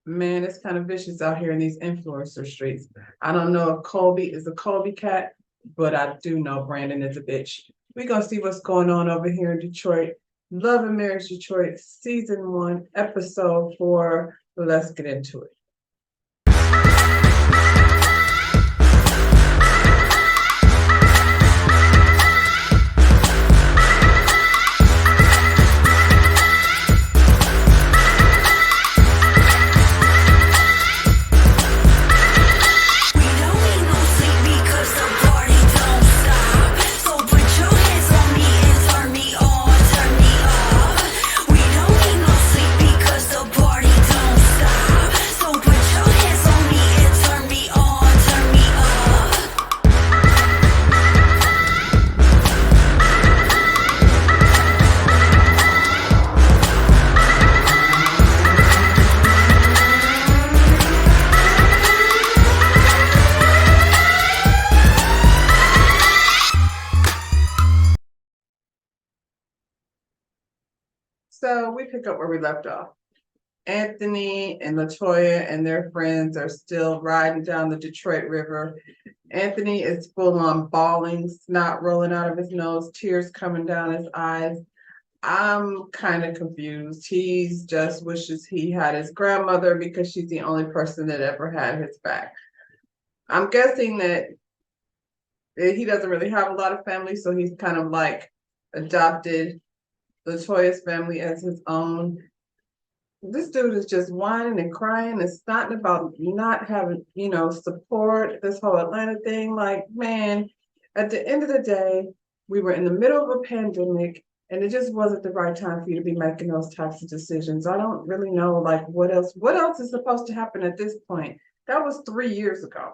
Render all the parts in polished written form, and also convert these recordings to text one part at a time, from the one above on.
Man, it's kind of vicious out here in these influencer streets. I don't know if Colby is a Colby cat, but I do know Brandon is a bitch. We're gonna see what's going on over here in Detroit. Love and Marriage Detroit, season 1, episode 4. Let's get into it. So we pick up where we left off. Anthony and Latoya and their friends are still riding down the Detroit River. Anthony is full on bawling, snot rolling out of his nose, tears coming down his eyes. I'm kind of confused. He just wishes he had his grandmother because she's the only person that ever had his back. I'm guessing that he doesn't really have a lot of family, so he's kind of like adopted Latoya's family as his own. This dude is just whining and crying and snotting about not having, support, this whole Atlanta thing. Like, man, at the end of the day, we were in the middle of a pandemic and it just wasn't the right time for you to be making those types of decisions. I don't really know, like, what else is supposed to happen at this point? That was 3 years ago.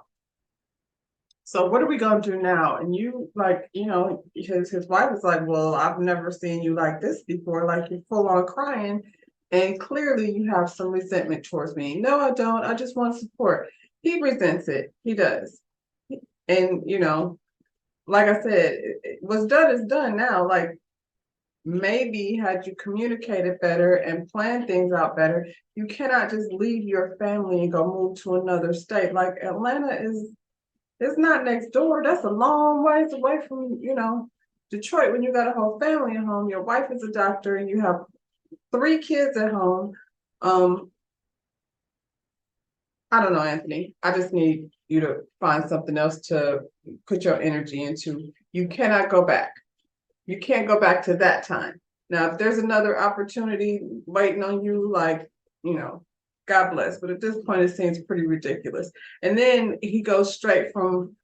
So what are we gonna do now? And you, like, his wife was like, well, I've never seen you like this before. Like, you're full on crying. And clearly you have some resentment towards me. No, I don't. I just want support. He resents it. He does. And, like I said, what's done is done now. Like, maybe had you communicated better and planned things out better, you cannot just leave your family and go move to another state. Like, Atlanta it's not next door. That's a long ways away from, Detroit. When you got a whole family at home, your wife is a doctor, and you have 3 kids at home. I don't know, Anthony. I just need you to find something else to put your energy into. You cannot go back. You can't go back to that time. Now, if there's another opportunity waiting on you, like, God bless. But at this point, it seems pretty ridiculous. And then he goes straight from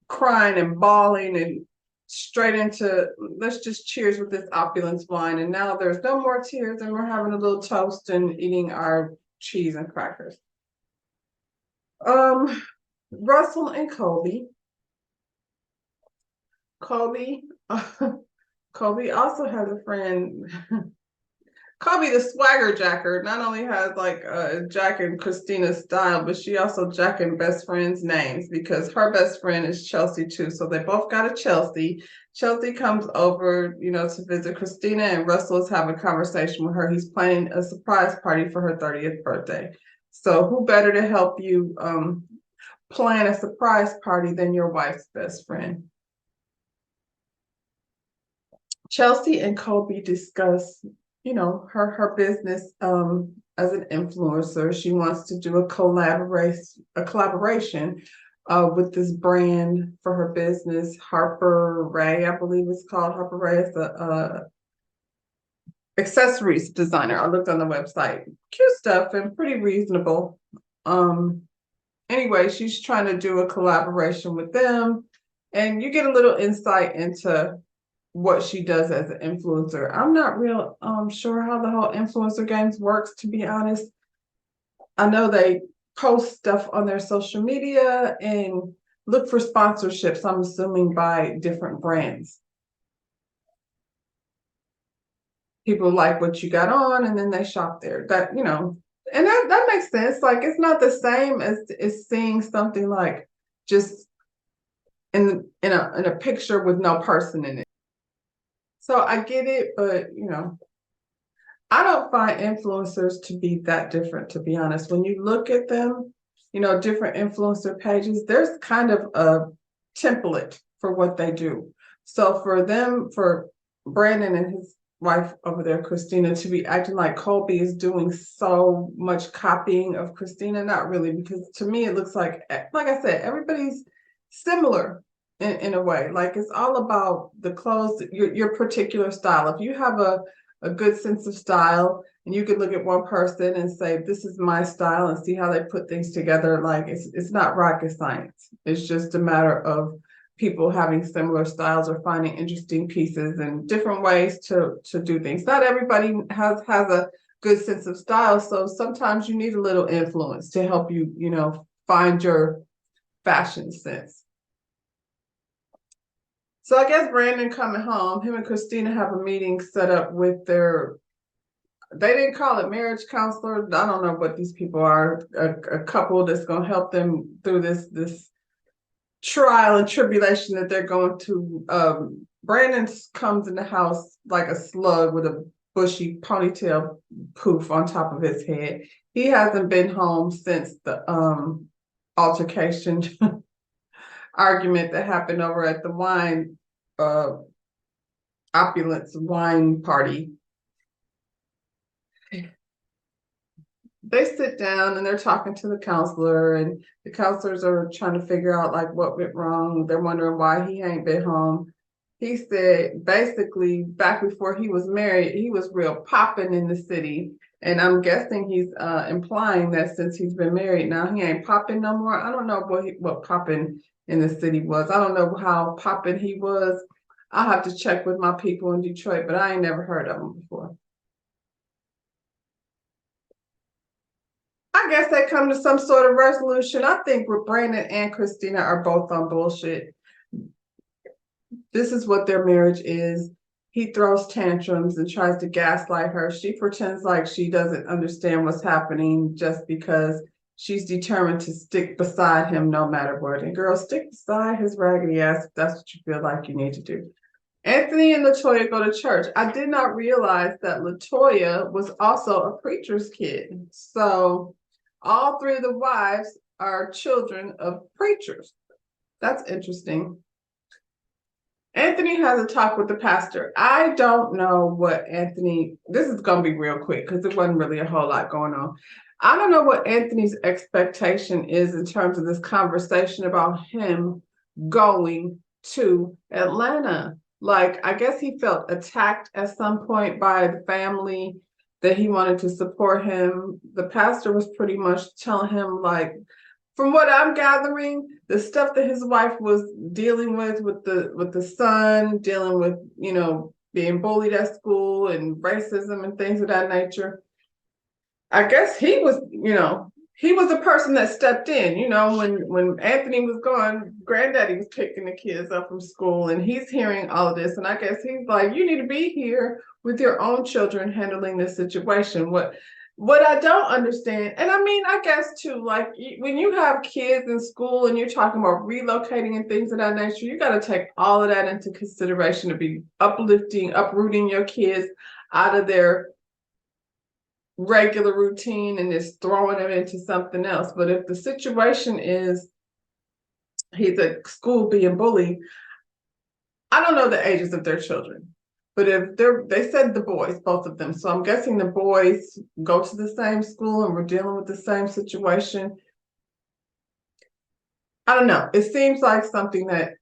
crying and bawling and straight into, let's just cheers with this opulence wine. And now there's no more tears and we're having a little toast and eating our cheese and crackers. Russell and Colby. Colby also has a friend. Colby, the swagger jacker, not only has like Jack and Christina's style, but she also jacking best friends' names because her best friend is Chelsea too. So they both got a Chelsea. Chelsea comes over, to visit Christina, and Russell is having a conversation with her. He's planning a surprise party for her 30th birthday. So who better to help you plan a surprise party than your wife's best friend? Chelsea and Colby discuss her business as an influencer. She wants to do a collaboration with this brand for her business, Harper Ray, I believe it's called. Harper Ray is the accessories designer. I looked on the website. Cute stuff and pretty reasonable. Anyway, she's trying to do a collaboration with them, and you get a little insight into what she does as an influencer. I'm not real sure how the whole influencer games works, to be honest. I know they post stuff on their social media and look for sponsorships, I'm assuming by different brands. People like what you got on and then they shop there. That, and that makes sense. Like, it's not the same as seeing something like just in a picture with no person in it. So I get it, but I don't find influencers to be that different, to be honest. When you look at them, different influencer pages, there's kind of a template for what they do. So for them, for Brandon and his wife over there, Christina, to be acting like Colby is doing so much copying of Christina, not really, because to me it looks like I said, everybody's similar in a way. Like it's all about the clothes, your particular style. If you have a good sense of style, and you could look at one person and say, this is my style, and see how they put things together. Like it's not rocket science. It's just a matter of people having similar styles or finding interesting pieces and different ways to do things. Not everybody has a good sense of style. So sometimes you need a little influence to help you, find your fashion sense. So I guess Brandon coming home, him and Christina have a meeting set up with they didn't call it marriage counselor. I don't know what these people are, a couple that's going to help them through this trial and tribulation that they're going to. Brandon comes in the house like a slug with a bushy ponytail poof on top of his head. He hasn't been home since the altercation argument that happened over at the wine opulence wine party. They sit down and they're talking to the counselor, and the counselors are trying to figure out like what went wrong. They're wondering why he ain't been home. He said basically back before he was married, he was real popping in the city. And I'm guessing he's implying that since he's been married now, he ain't popping no more. I don't know what popping in the city was. I don't know how popping he was. I'll have to check with my people in Detroit, but I ain't never heard of him before. I guess they come to some sort of resolution. I think with Brandon and Christina are both on bullshit. This is what their marriage is. He throws tantrums and tries to gaslight her. She pretends like she doesn't understand what's happening just because she's determined to stick beside him no matter what. And girl, stick beside his raggedy ass if that's what you feel like you need to do. Anthony and Latoya go to church. I did not realize that Latoya was also a preacher's kid. So all three of the wives are children of preachers. That's interesting. Anthony has a talk with the pastor. I don't know what Anthony, this is going to be real quick because it wasn't really a whole lot going on. I don't know what Anthony's expectation is in terms of this conversation about him going to Atlanta. Like, I guess he felt attacked at some point by the family that he wanted to support him. The pastor was pretty much telling him, like, from what I'm gathering, the stuff that his wife was dealing with the son, dealing with, being bullied at school and racism and things of that nature. I guess he was a person that stepped in, when Anthony was gone, granddaddy was picking the kids up from school and he's hearing all of this. And I guess he's like, you need to be here with your own children handling this situation. What I don't understand, and I mean, I guess too, like when you have kids in school and you're talking about relocating and things of that nature, you got to take all of that into consideration to be uprooting your kids out of their regular routine and just throwing them into something else. But if the situation is he's at school being bullied, I don't know the ages of their children. But if they said the boys, both of them. So I'm guessing the boys go to the same school and we're dealing with the same situation. I don't know. It seems like something that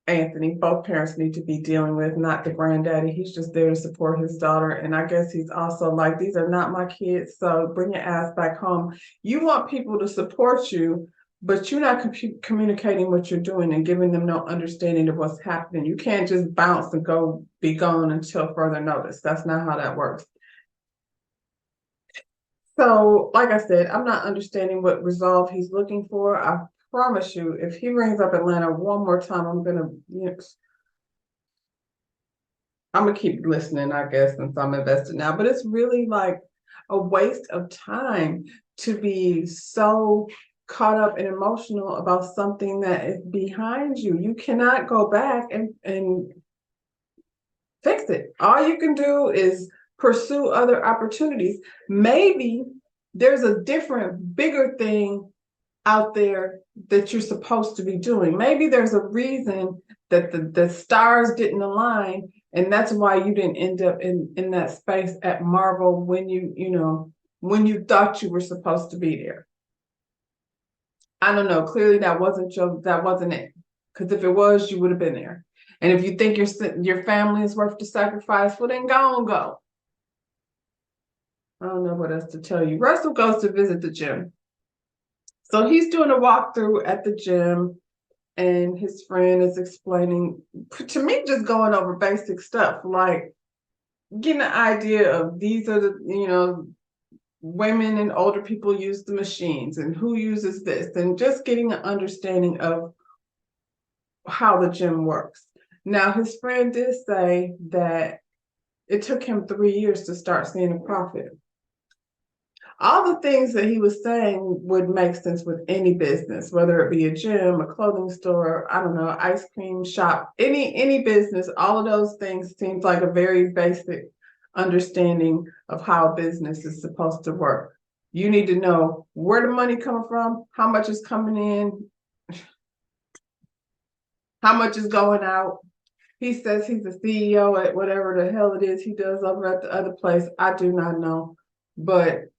Anthony, both parents need to be dealing with, not the granddaddy. He's just there to support his daughter. And I guess he's also like, these are not my kids, so bring your ass back home. You want people to support you, but you're not communicating what you're doing and giving them no understanding of what's happening. You can't just bounce and be gone until further notice. That's not how that works. So, like I said, I'm not understanding what resolve he's looking for. I promise you, if he brings up Atlanta one more time, I'm gonna keep listening, I guess, since I'm invested now. But it's really like a waste of time to be so caught up and emotional about something that is behind you. You cannot go back and fix it. All you can do is pursue other opportunities. Maybe there's a different, bigger thing out there that you're supposed to be doing. Maybe there's a reason that the stars didn't align, and that's why you didn't end up in that space at Marvel when when you thought you were supposed to be there. I don't know. Clearly that wasn't it. Because if it was, you would have been there. And if you think your family is worth the sacrifice, well then go. I don't know what else to tell you. Russell goes to visit the gym. So he's doing a walkthrough at the gym, and his friend is explaining to me, just going over basic stuff, like getting an idea of these are the, women and older people use the machines and who uses this, and just getting an understanding of how the gym works. Now, his friend did say that it took him 3 years to start seeing a profit. All the things that he was saying would make sense with any business, whether it be a gym, a clothing store, I don't know, ice cream shop, any business. All of those things seems like a very basic understanding of how a business is supposed to work. You need to know where the money coming from, how much is coming in, how much is going out. He says he's the CEO at whatever the hell it is he does over at the other place. I do not know. But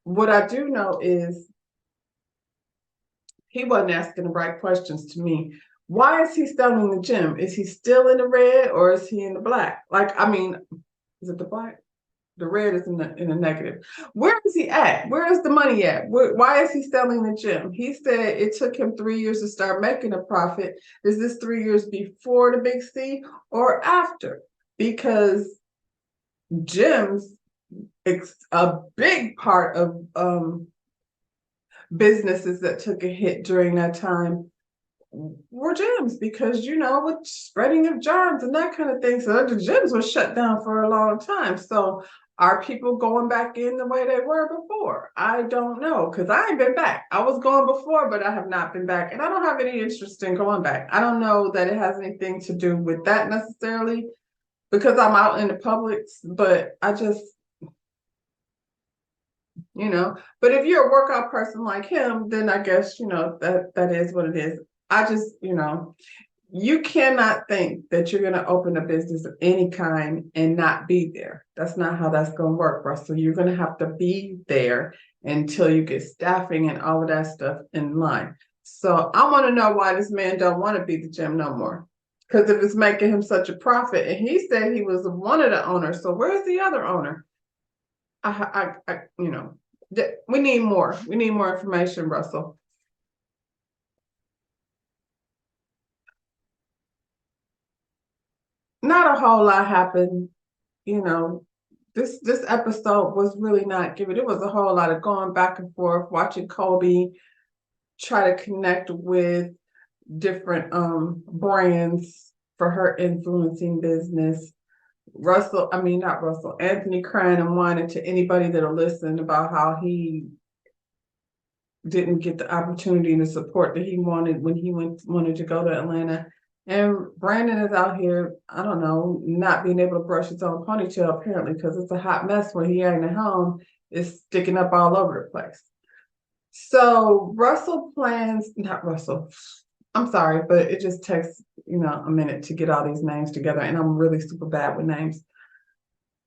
what I do know is he wasn't asking the right questions to me. Why is he selling the gym? Is he still in the red or is he in the black? Is it the black? The red is in the negative. Where is he at? Where is the money at? Why is he selling the gym? He said it took him 3 years to start making a profit. Is this 3 years before the big C or after? Because gyms, it's a big part of businesses that took a hit during that time were gyms, because with spreading of germs and that kind of thing. So the gyms were shut down for a long time. So are people going back in the way they were before? I don't know, because I ain't been back. I was going before, but I have not been back, and I don't have any interest in going back. I don't know that it has anything to do with that necessarily, because I'm out in the public, but I just, but if you're a workout person like him, then I guess, that is what it is. I just, you cannot think that you're going to open a business of any kind and not be there. That's not how that's going to work, Russell. You're going to have to be there until you get staffing and all of that stuff in line. So I want to know why this man don't want to be the gym no more. Because if it's making him such a profit, and he said he was one of the owners, so where's the other owner? We need more. We need more information, Russell. Not a whole lot happened. This episode was really not given. It was a whole lot of going back and forth, watching Kobe try to connect with different brands for her influencing business. Anthony crying and whining to anybody that'll listen about how he didn't get the opportunity and the support that he wanted when he wanted to go to Atlanta. And Brandon is out here, I don't know, not being able to brush his own ponytail, apparently, because it's a hot mess when he ain't at home. It's sticking up all over the place. So not Russell, I'm sorry, but it just takes, a minute to get all these names together, and I'm really super bad with names.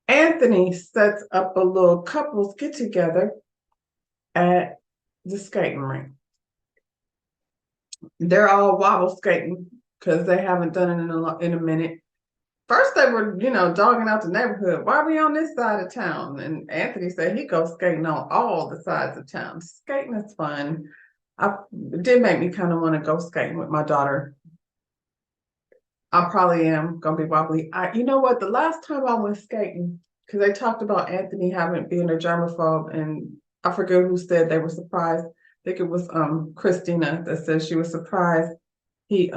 Anthony sets up a little couples get together at the skating rink. They're all wobble skating because they haven't done it in a minute. First they were, dogging out the neighborhood. Why are we on this side of town? And Anthony said he goes skating on all the sides of town. Skating is fun. It did make me kind of want to go skating with my daughter. I probably am gonna be wobbly. You know what? The last time I went skating, because they talked about Anthony being a germaphobe, and I forget who said they were surprised. I think it was Christina that said she was surprised he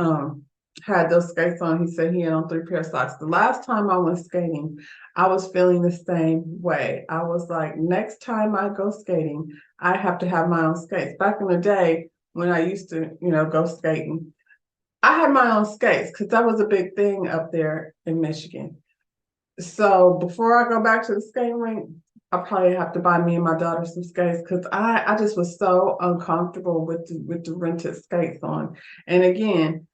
had those skates on. He said he had on 3 pair of socks. The last time I went skating, I was feeling the same way. I was like, next time I go skating, I have to have my own skates. Back in the day when I used to, go skating, I had my own skates because that was a big thing up there in Michigan. So before I go back to the skating rink, I'll probably have to buy me and my daughter some skates because I just was so uncomfortable with the rented skates on. And again,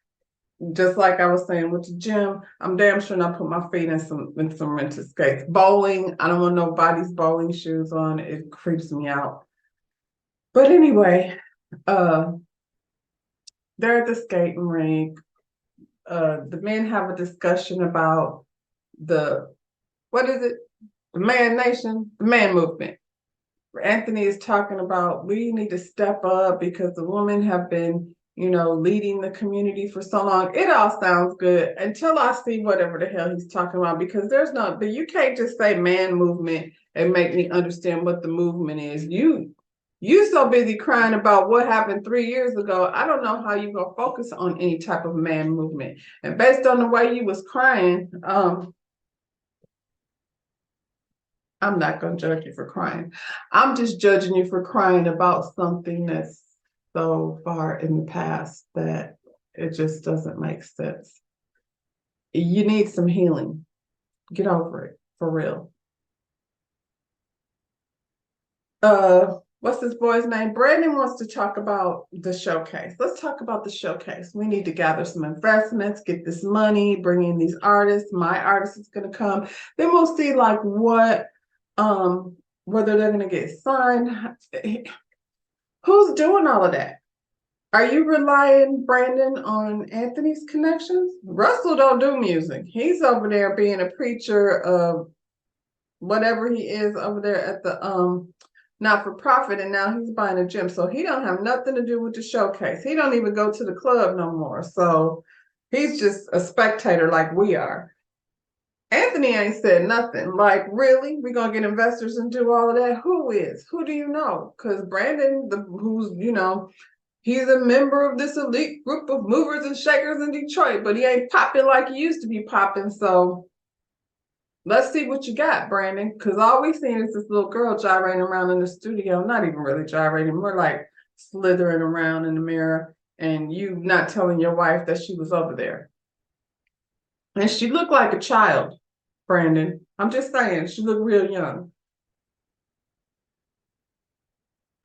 just like I was saying with the gym, I'm damn sure not put my feet in some rented skates. Bowling, I don't want nobody's bowling shoes on. It creeps me out. But anyway, uh, they're at the skating rink. The men have a discussion about the what is it? The man nation, the man movement. Anthony is talking about we need to step up because the women have been, leading the community for so long. It all sounds good until I see whatever the hell he's talking about because there's not, but you can't just say man movement and make me understand what the movement is. You so busy crying about what happened 3 years ago. I don't know how you gonna focus on any type of man movement. And based on the way you was crying, I'm not going to judge you for crying. I'm just judging you for crying about something that's so far in the past that it just doesn't make sense. You need some healing. Get over it for real. What's this boy's name? Brandon wants to talk about the showcase. Let's talk about the showcase. We need to gather some investments, get this money, bring in these artists. My artist is going to come. Then we'll see like whether they're going to get signed. Who's doing all of that? Are you relying, Brandon, on Anthony's connections? Russell don't do music. He's over there being a preacher of whatever he is over there at the not for profit, and now he's buying a gym. So he don't have nothing to do with the showcase. He don't even go to the club no more. So he's just a spectator like we are. Anthony ain't said nothing. Like, really? We gonna get investors and do all of that? Who is? Who do you know? Because Brandon, who's he's a member of this elite group of movers and shakers in Detroit, but he ain't popping like he used to be popping. So let's see what you got, Brandon. Because all we seen is this little girl gyrating around in the studio, not even really gyrating, more like slithering around in the mirror, and you not telling your wife that she was over there. And she looked like a child, Brandon. I'm just saying, she looked real young.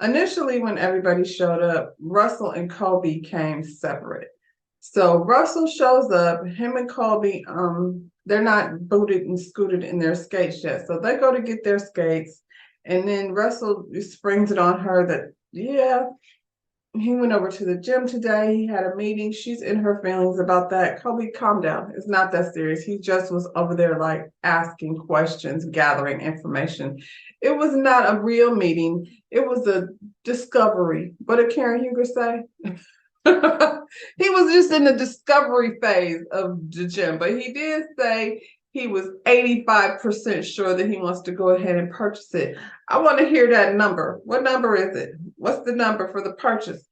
Initially, when everybody showed up, Russell and Kobe came separate. So Russell shows up, him and Kobe, they're not booted and scooted in their skates yet. So they go to get their skates, and then Russell springs it on her that, yeah, he went over to the gym today. He had a meeting. She's in her feelings about that. Kobe, calm down. It's not that serious. He just was over there like asking questions, gathering information. It was not a real meeting. It was a discovery. What did Karen Huger say? He was just in the discovery phase of the gym, but he did say he was 85% sure that he wants to go ahead and purchase it. I want to hear that number. What number is it? What's the number for the purchase?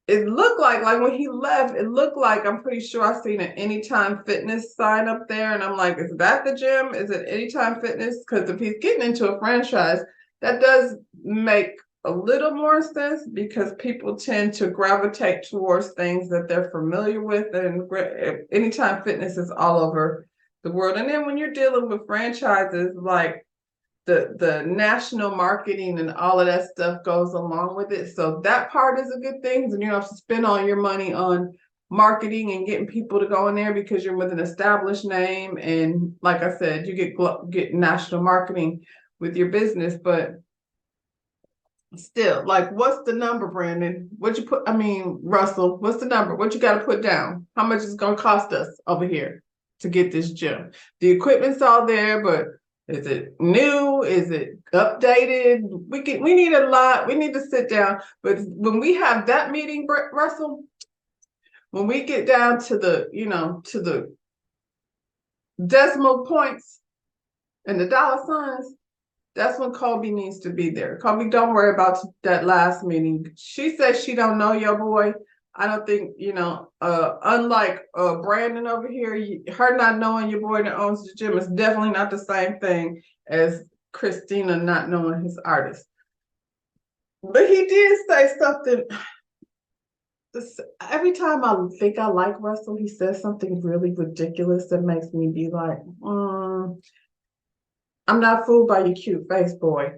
It looked like when he left, it looked like I'm pretty sure I seen an Anytime Fitness sign up there. And I'm like, is that the gym? Is it Anytime Fitness? Because if he's getting into a franchise, that does make a little more sense because people tend to gravitate towards things that they're familiar with. And Anytime Fitness is all over the world. And then when you're dealing with franchises, like the national marketing and all of that stuff goes along with it. So that part is a good thing. And you don't have to spend all your money on marketing and getting people to go in there because you're with an established name. And like I said, you get national marketing with your business, but still, like, what's the number, Brandon? Russell, what's the number? What you got to put down? How much is it going to cost us over here to get this gym? The equipment's all there, but is it new? Is it updated? We need a lot. We need to sit down. But when we have that meeting, Russell, when we get down to the decimal points and the dollar signs, that's when Kobe needs to be there. Kobe, don't worry about that last meeting. She says she don't know your boy. I don't think, unlike Brandon over here, her not knowing your boy that owns the gym is definitely not the same thing as Christina not knowing his artist. But he did say something. Every time I think I like Russell, he says something really ridiculous that makes me be like, I'm not fooled by your cute face, boy.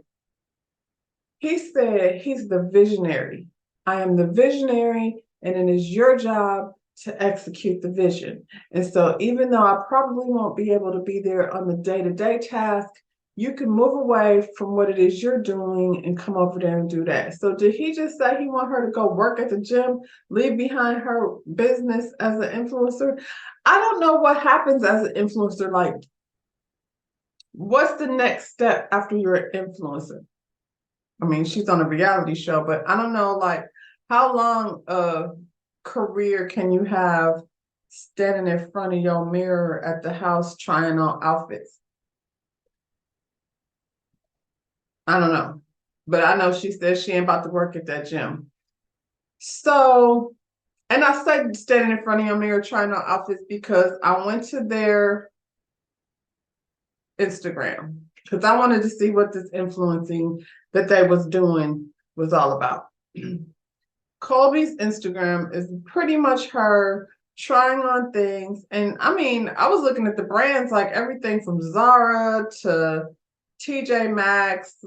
He said he's the visionary. I am the visionary, and it is your job to execute the vision. And so, even though I probably won't be able to be there on the day-to-day task, you can move away from what it is you're doing and come over there and do that. So, did he just say he want her to go work at the gym, leave behind her business as an influencer? I don't know what happens as an influencer. Like, what's the next step after you're an influencer? I mean, she's on a reality show, but I don't know, like, how long a career can you have standing in front of your mirror at the house trying on outfits? I don't know. But I know she said she ain't about to work at that gym. So, and I said standing in front of your mirror trying on outfits because I went to their Instagram because I wanted to see what this influencing that they was doing was all about. Colby's Instagram is pretty much her trying on things. And I mean, I was looking at the brands, like everything from Zara to TJ Maxx.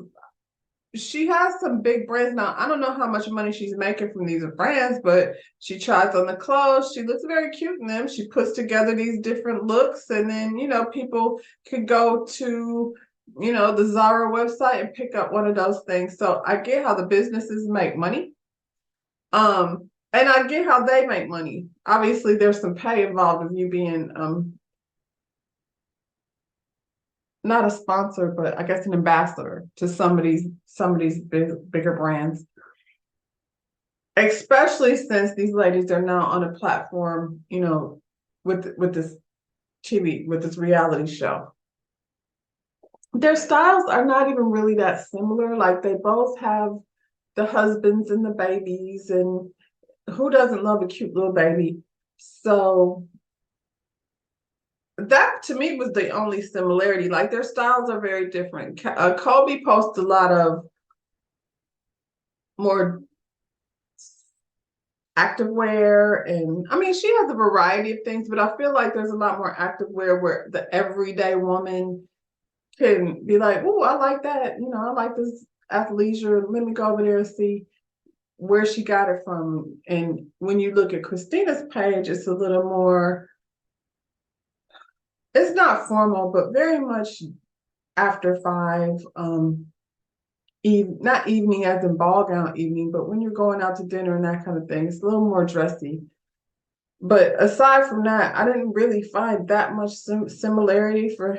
She has some big brands now. I don't know how much money she's making from these brands, but she tries on the clothes. She looks very cute in them. She puts together these different looks, and then, people could go to, the Zara website and pick up one of those things. So I get how the businesses make money. And I get how they make money. Obviously, there's some pay involved with you being not a sponsor, but I guess an ambassador to some of these bigger brands. Especially since these ladies are now on a platform, with this TV, with this reality show. Their styles are not even really that similar. Like, they both have the husbands and the babies, and who doesn't love a cute little baby? So that to me was the only similarity. Like, their styles are very different. Colby posts a lot of more activewear, and I mean, she has a variety of things, but I feel like there's a lot more activewear where the everyday woman can be like, oh, I like that. I like this athleisure. Let me go over there and see where she got it from. And when you look at Christina's page, it's a little more, it's not formal, but very much after 5, not evening as in ball gown evening, but when you're going out to dinner and that kind of thing, it's a little more dressy. But aside from that, I didn't really find that much similarity for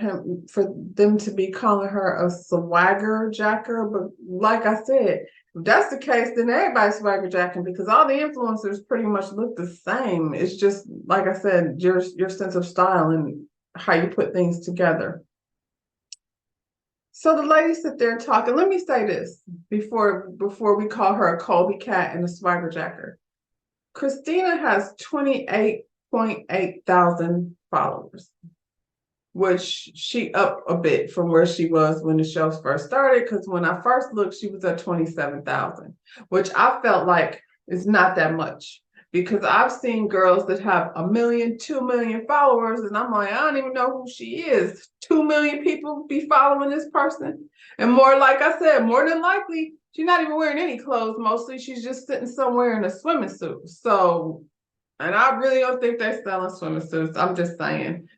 them to be calling her a swagger jacker. But like I said, if that's the case, then everybody's swagger jacking, because all the influencers pretty much look the same. It's just, like I said, your sense of style and how you put things together. So the ladies sit there talking. Let me say this before we call her a Colby cat and a swagger jacker. Christina has 28.8 thousand followers, which she up a bit from where she was when the show first started. Because when I first looked, she was at 27,000, which I felt like is not that much. Because I've seen girls that have 1 million, 2 million followers, and I'm like, I don't even know who she is. 2 million people be following this person. And more, like I said, more than likely, she's not even wearing any clothes. Mostly she's just sitting somewhere in a swimming suit. So, and I really don't think they're selling swimming suits. I'm just saying.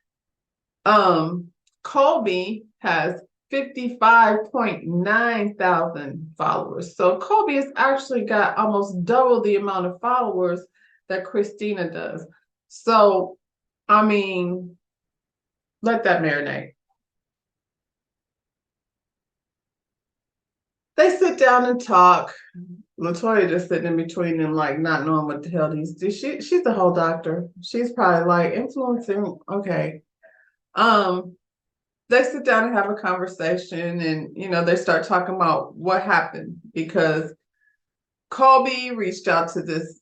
Colby has 55.9 thousand followers. So Colby has actually got almost double the amount of followers that Christina does. So, I mean, let that marinate. They sit down and talk. Latoya just sitting in between them, like, not knowing what the hell these do. She's the whole doctor. She's probably like, influencing, okay. They sit down and have a conversation, and they start talking about what happened, because Colby reached out to this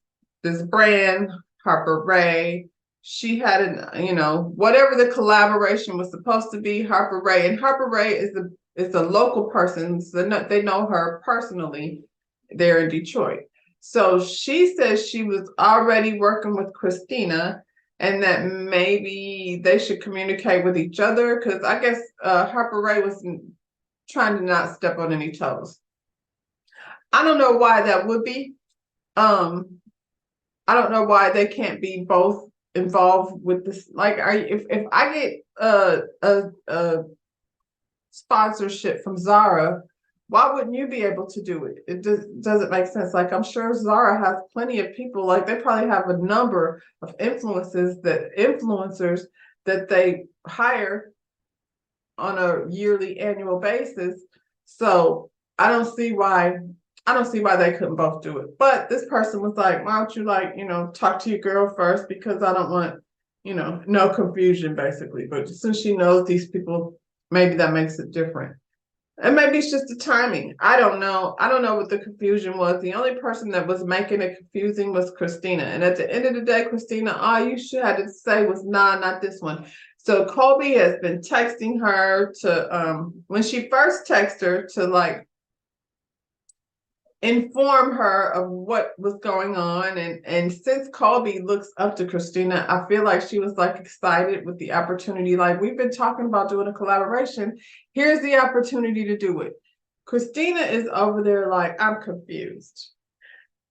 brand, Harper Ray. She had whatever the collaboration was supposed to be, Harper Ray. And Harper Ray is a local person, so they know her personally there in Detroit. So she says she was already working with Christina, and that maybe they should communicate with each other, because I guess Harper Ray was trying to not step on any toes. I don't know why that would be. I don't know why they can't be both involved with this. Like, if I get a sponsorship from Zara, why wouldn't you be able to do it? It doesn't make sense. Like, I'm sure Zara has plenty of people. Like, they probably have a number of influencers that they hire on a yearly, annual basis. So I don't see why they couldn't both do it. But this person was like, why don't you, like, talk to your girl first, because I don't want, no confusion, basically. But since she knows these people, maybe that makes it different. And maybe it's just the timing. I don't know. I don't know what the confusion was. The only person that was making it confusing was Christina. And at the end of the day, Christina, all you should have to say was, nah, not this one. So Colby has been texting her to when she first texted her to, like, inform her of what was going on. And since Colby looks up to Christina, I feel like she was, like, excited with the opportunity. Like, we've been talking about doing a collaboration. Here's the opportunity to do it. Christina is over there like, I'm confused.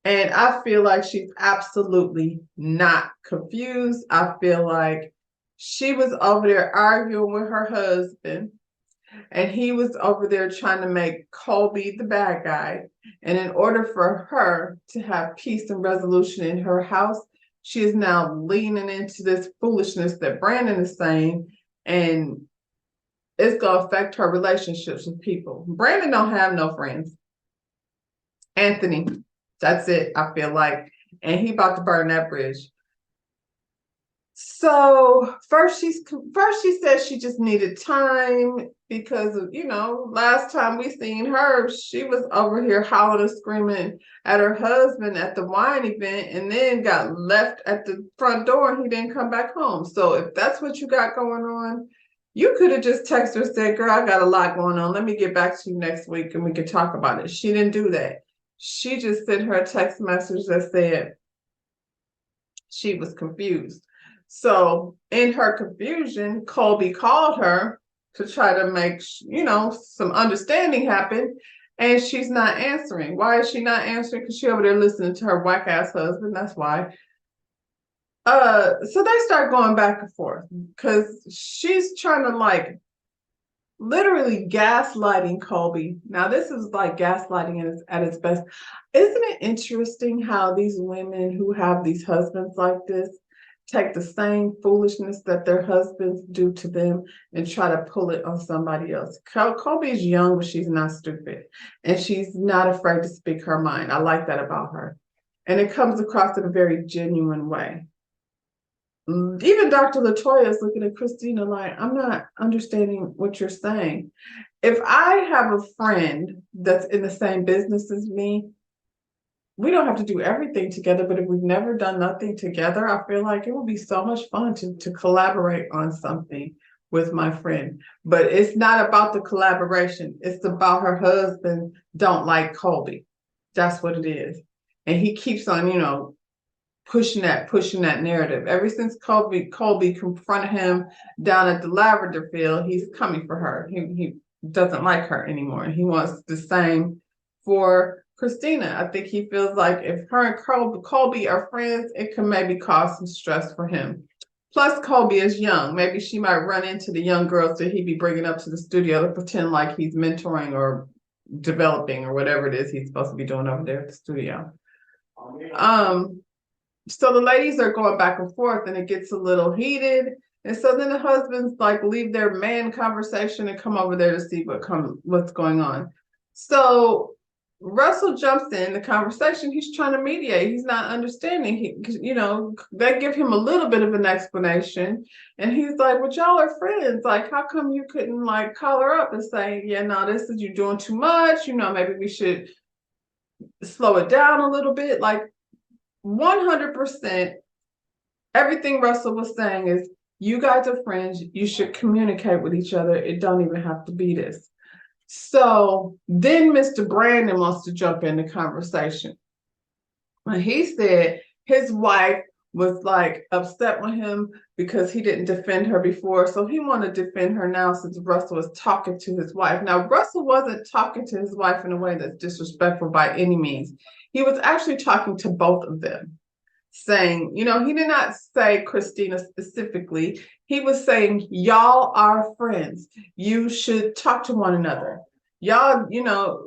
And I feel like she's absolutely not confused. I feel like she was over there arguing with her husband, and he was over there trying to make Colby the bad guy. And in order for her to have peace and resolution in her house, she is now leaning into this foolishness that Brandon is saying, and it's going to affect her relationships with people. Brandon don't have no friends. Anthony, that's it, I feel like. And he about to burn that bridge. So first she said she just needed time because of, last time we seen her, she was over here howling and screaming at her husband at the wine event, and then got left at the front door and he didn't come back home. So if that's what you got going on, you could have just texted her and said, girl, I got a lot going on. Let me get back to you next week and we can talk about it. She didn't do that. She just sent her a text message that said she was confused. So in her confusion, Colby called her to try to make, some understanding happen. And she's not answering. Why is she not answering? Because she over there listening to her whack ass husband. That's why. So they start going back and forth because she's trying to, like, literally gaslighting Colby. Now, this is like gaslighting at its best. Isn't it interesting how these women who have these husbands like this take the same foolishness that their husbands do to them and try to pull it on somebody else? Colby's young, but she's not stupid. And she's not afraid to speak her mind. I like that about her. And it comes across in a very genuine way. Even Dr. Latoya is looking at Christina like, I'm not understanding what you're saying. If I have a friend that's in the same business as me, we don't have to do everything together, but if we've never done nothing together, I feel like it would be so much fun to collaborate on something with my friend. But it's not about the collaboration. It's about her husband don't like Colby. That's what it is. And he keeps on, pushing that narrative. Ever since Colby confronted him down at the lavender field, he's coming for her. He doesn't like her anymore. He wants the same for Christina. I think he feels like if her and Colby are friends, it can maybe cause some stress for him. Plus, Colby is young. Maybe she might run into the young girls that he'd be bringing up to the studio to pretend like he's mentoring or developing or whatever it is he's supposed to be doing over there at the studio. So the ladies are going back and forth and it gets a little heated. And so then the husbands, like, leave their man conversation and come over there to see what's going on. So Russell jumps in the conversation. He's trying to mediate. He's not understanding. They give him a little bit of an explanation. And he's like, well, y'all are friends. Like, how come you couldn't, like, call her up and say, yeah, no, this is, you're doing too much. Maybe we should slow it down a little bit. Like, 100%, everything Russell was saying is, you guys are friends. You should communicate with each other. It don't even have to be this. So then Mr. Brandon wants to jump in the conversation. And he said his wife was like upset with him because he didn't defend her before. So he wanted to defend her now since Russell was talking to his wife. Now, Russell wasn't talking to his wife in a way that's disrespectful by any means. He was actually talking to both of them, saying, he did not say Christina specifically. He was saying, y'all are friends. You should talk to one another. Y'all,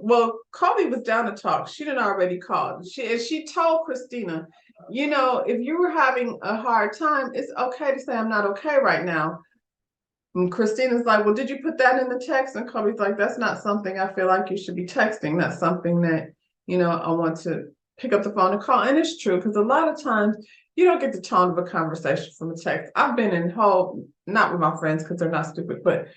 well, Colby was down to talk. She didn't already called. She told Christina, if you were having a hard time, it's okay to say I'm not okay right now. And Christina's like, well, did you put that in the text? And Colby's like, that's not something I feel like you should be texting. That's something that, I want to pick up the phone and call. And it's true, because a lot of times you don't get the tone of a conversation from a text. I've been in not with my friends because they're not stupid, but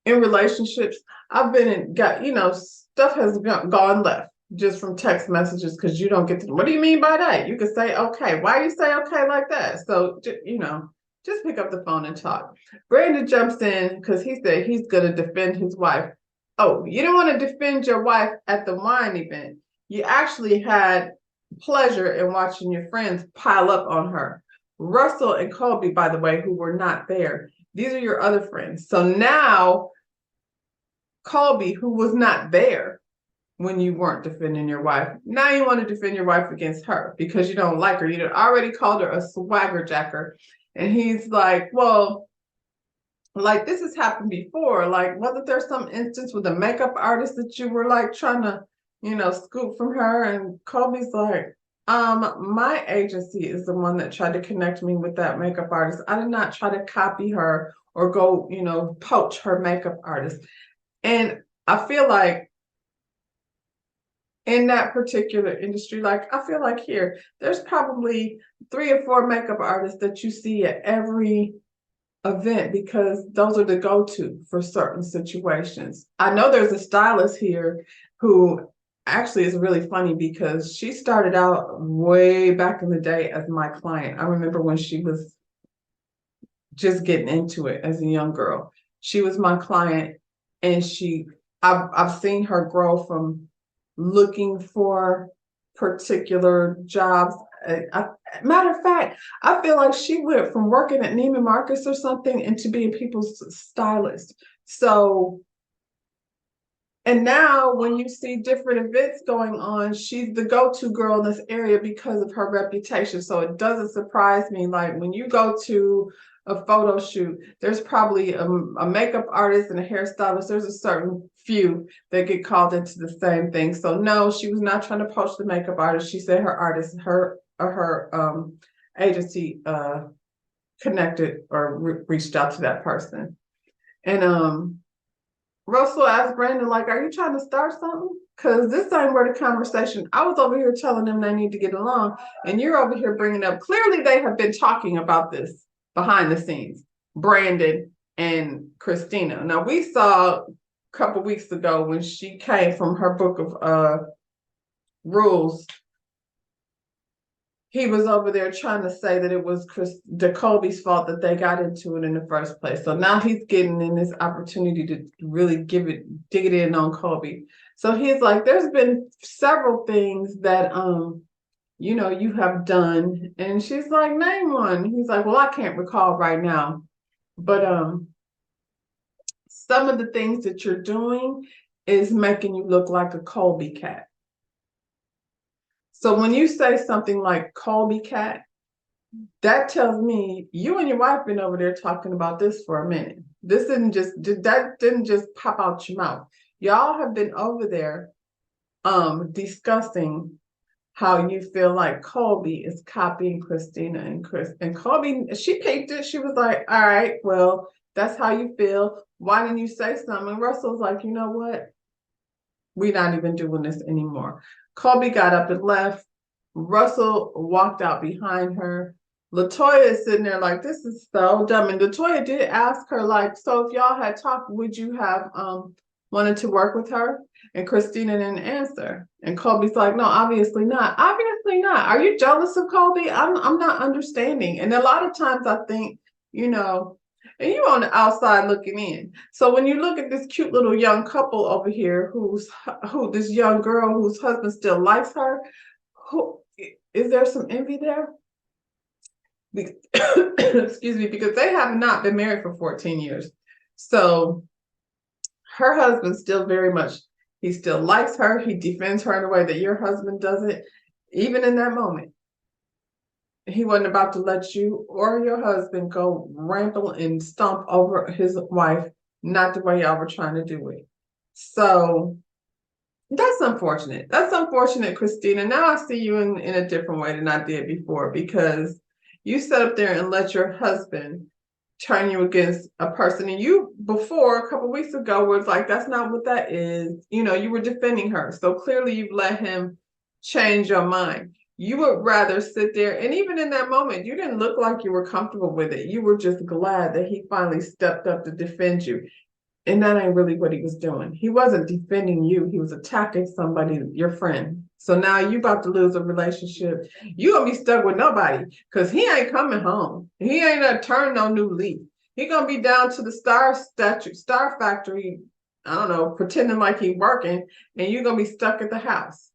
in relationships, I've been stuff has gone left just from text messages because you don't get to, what do you mean by that? You could say, okay, why do you say okay like that? So, just pick up the phone and talk. Brandon jumps in because he said he's going to defend his wife. Oh, you don't want to defend your wife at the wine event. You actually had pleasure in watching your friends pile up on her. Russell and Colby, by the way, who were not there. These are your other friends. So now Colby, who was not there when you weren't defending your wife, now you want to defend your wife against her because you don't like her. You already called her a swagger jacker. And he's like, well, like this has happened before. Like, wasn't there some instance with a makeup artist that you were like trying to, scoop from her? And Colby's like, my agency is the one that tried to connect me with that makeup artist. I did not try to copy her or go, poach her makeup artist. And I feel like in that particular industry, like I feel like here, there's probably 3 or 4 makeup artists that you see at every event because those are the go-to for certain situations. I know there's a stylist here who actually is really funny because she started out way back in the day as my client. I remember when she was just getting into it as a young girl. She was my client, and I've seen her grow from looking for particular jobs. Matter of fact, I feel like she went from working at Neiman Marcus or something into being people's stylist. So, and now when you see different events going on, she's the go-to girl in this area because of her reputation. So it doesn't surprise me. Like when you go to a photo shoot, there's probably a makeup artist and a hairstylist. There's a certain few that get called into the same thing. So no, she was not trying to poach the makeup artist. She said her artist, her agency connected or reached out to that person. And Russell asked Brandon, like, are you trying to start something? Because this ain't where the conversation, I was over here telling them they need to get along, and you're over here bringing up, clearly they have been talking about this behind the scenes, Brandon and Christina. Now, we saw a couple weeks ago when she came from her book of rules, he was over there trying to say that it was Colby's fault that they got into it in the first place. So now he's getting in this opportunity to really dig it in on Colby. So he's like, there's been several things that you have done. And she's like, name one. He's like, well, I can't recall right now. But some of the things that you're doing is making you look like a Colby cat. So when you say something like Colby cat, that tells me you and your wife been over there talking about this for a minute. That didn't just pop out your mouth. Y'all have been over there discussing how you feel like Colby is copying Christina and Chris. And Colby, she picked it. She was like, all right, well, that's how you feel. Why didn't you say something? And Russell's like, you know what? We're not even doing this anymore. Colby got up and left. Russell walked out behind her. Latoya is sitting there like, this is so dumb. And Latoya did ask her, like, so if y'all had talked, would you have wanted to work with her? And Christina didn't answer. And Colby's like, no, obviously not. Obviously not. Are you jealous of Colby? I'm not understanding. And a lot of times I think, and you on the outside looking in. So when you look at this cute little young couple over here, this young girl whose husband still likes her, is there some envy there? excuse me, because they have not been married for 14 years. So her husband still very much, he still likes her. He defends her in a way that your husband doesn't. Even in that moment, he wasn't about to let you or your husband go ramble and stomp over his wife, not the way y'all were trying to do it. So that's unfortunate. That's unfortunate, Christina. Now I see you in a different way than I did before, because you sat up there and let your husband turn you against a person. And you, before, a couple weeks ago, was like, that's not what that is. You know, you were defending her. So clearly you've let him change your mind. You would rather sit there, and even in that moment, you didn't look like you were comfortable with it. You were just glad that he finally stepped up to defend you. And that ain't really what he was doing. He wasn't defending you. He was attacking somebody, your friend. So now you about to lose a relationship. You gonna be stuck with nobody, because he ain't coming home. He ain't gonna turn no new leaf. He gonna be down to the Star Factory, I don't know, pretending like he working, and you're gonna be stuck at the house.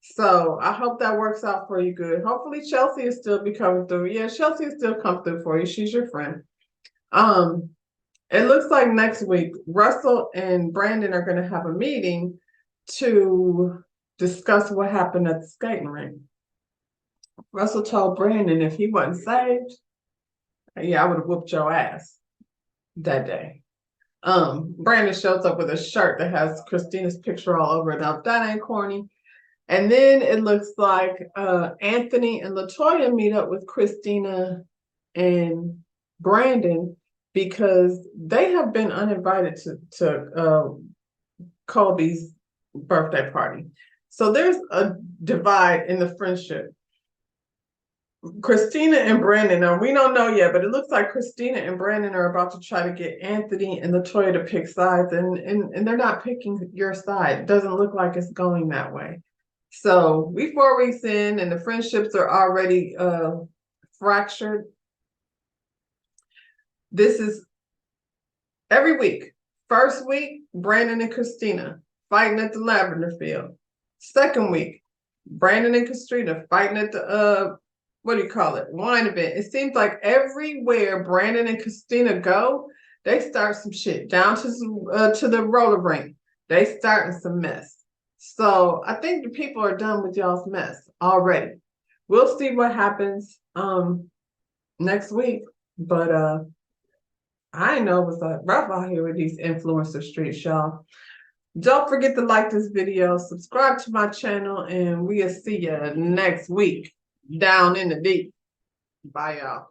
So I hope that works out for you good. Hopefully Chelsea is still be coming through. Yeah, Chelsea is still come through for you. She's your friend. It looks like next week, Russell and Brandon are going to have a meeting to discuss what happened at the skating rink. Russell told Brandon if he wasn't saved, yeah, I would have whooped your ass that day. Brandon shows up with a shirt that has Christina's picture all over it. Now, that ain't corny. And then it looks like Anthony and LaToya meet up with Christina and Brandon, because they have been uninvited to Colby's birthday party. So there's a divide in the friendship. Christina and Brandon, now we don't know yet, but it looks like Christina and Brandon are about to try to get Anthony and LaToya to pick sides, and they're not picking your side. It doesn't look like it's going that way. So we 4 weeks in, and the friendships are already fractured. This is every week. First week, Brandon and Christina fighting at the Lavender Field. Second week, Brandon and Christina fighting at the what do you call it? Wine event. It seems like everywhere Brandon and Christina go, they start some shit. Down to the roller rink, they starting some mess. So I think the people are done with y'all's mess already. We'll see what happens next week, but I know it was rough out here with these influencer streets, y'all. Don't forget to like this video, subscribe to my channel, and we'll see you next week down in the deep. Bye, y'all.